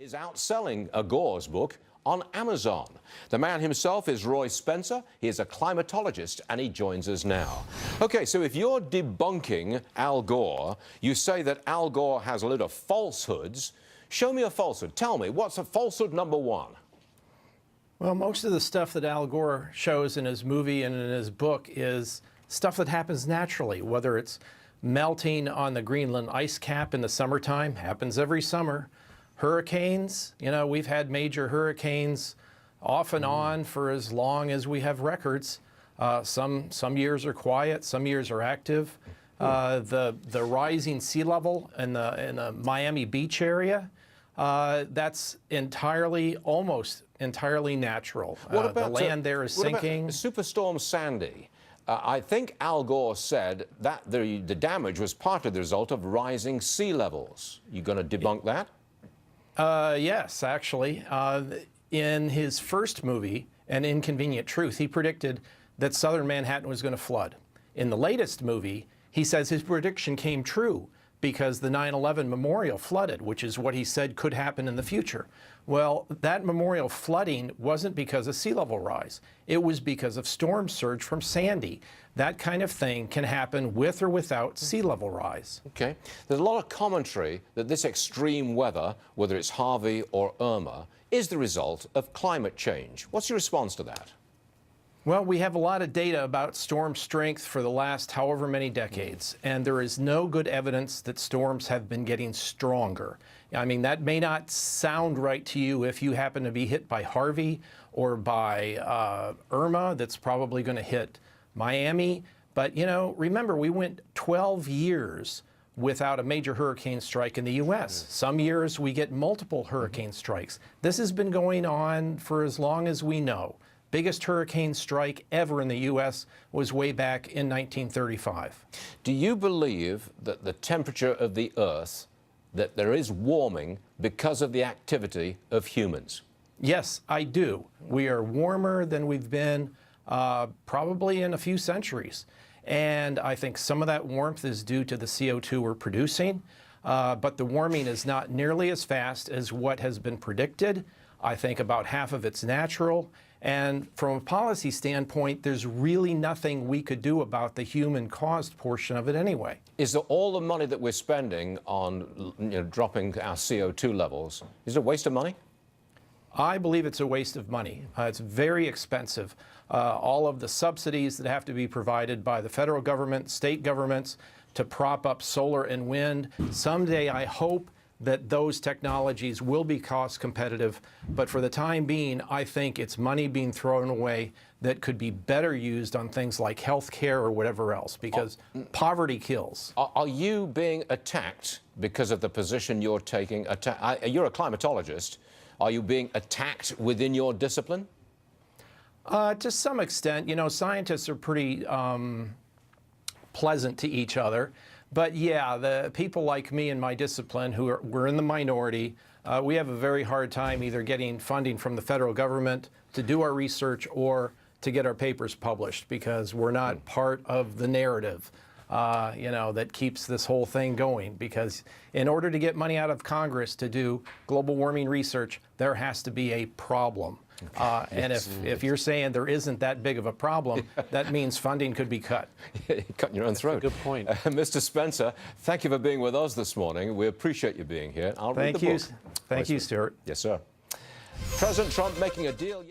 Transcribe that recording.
is outselling Gore's book on Amazon. The man himself is Roy Spencer. He is a climatologist, and he joins us now. Okay, so if you're debunking Al Gore, you say that Al Gore has a load of falsehoods. Show me a falsehood. Tell me, what's a falsehood number one? Well, most of the stuff that Al Gore shows in his movie and in his book is stuff that happens naturally, whether it's melting on the Greenland ice cap in the summertime, happens every summer. Hurricanes, you know, we've had major hurricanes off and on for as long as we have records. Some years are quiet, some years are active. The rising sea level in the Miami Beach area, that's almost entirely natural. What about the land there is sinking. What about Superstorm Sandy? I think Al Gore said that the damage was partly the result of rising sea levels. You going to debunk that? Yes, actually. In his first movie, An Inconvenient Truth, he predicted that southern Manhattan was going to flood. In the latest movie, he says his prediction came true because the 9/11 memorial flooded, which is what he said could happen in the future. Well, that memorial flooding wasn't because of sea level rise. It was because of storm surge from Sandy. That kind of thing can happen with or without sea level rise. Okay. There's a lot of commentary that this extreme weather, whether it's Harvey or Irma, is the result of climate change. What's your response to that? Well, we have a lot of data about storm strength for the last however many decades, and there is no good evidence that storms have been getting stronger. I mean, that may not sound right to you if you happen to be hit by Harvey or by Irma, that's probably going to hit Miami. But, you know, remember, we went 12 years without a major hurricane strike in the U.S. Some years we get multiple hurricane strikes. This has been going on for as long as we know. Biggest hurricane strike ever in the U.S. was way back in 1935. Do you believe that the temperature of the Earth, that there is warming because of the activity of humans? Yes, I do. We are warmer than we've been probably in a few centuries. And I think some of that warmth is due to the CO2 we're producing, but the warming is not nearly as fast as what has been predicted. I think about half of it's natural. And from a policy standpoint, there's really nothing we could do about the human-caused portion of it anyway. Is there all the money that we're spending on dropping our CO2 levels, is it a waste of money? I believe it's a waste of money. It's very expensive. All of the subsidies that have to be provided by the federal government, state governments, to prop up solar and wind. Someday, I hope that those technologies will be cost competitive, but for the time being, I think it's money being thrown away that could be better used on things like health care or whatever else, because poverty kills. Are you being attacked because of the position you're taking? You're a climatologist. Are you being attacked within your discipline? To some extent. You know, scientists are pretty pleasant to each other. But yeah, the people like me in my discipline we're in the minority, we have a very hard time either getting funding from the federal government to do our research or to get our papers published because we're not part of the narrative, you know, that keeps this whole thing going. Because in order to get money out of Congress to do global warming research, there has to be a problem. And if you're saying there isn't that big of a problem, that means funding could be cut. Cutting your own throat. Good point. Mr. Spencer, thank you for being with us this morning. We appreciate you being here. I'll read the book. Thank you, Stuart. Yes, sir. President Trump making a deal.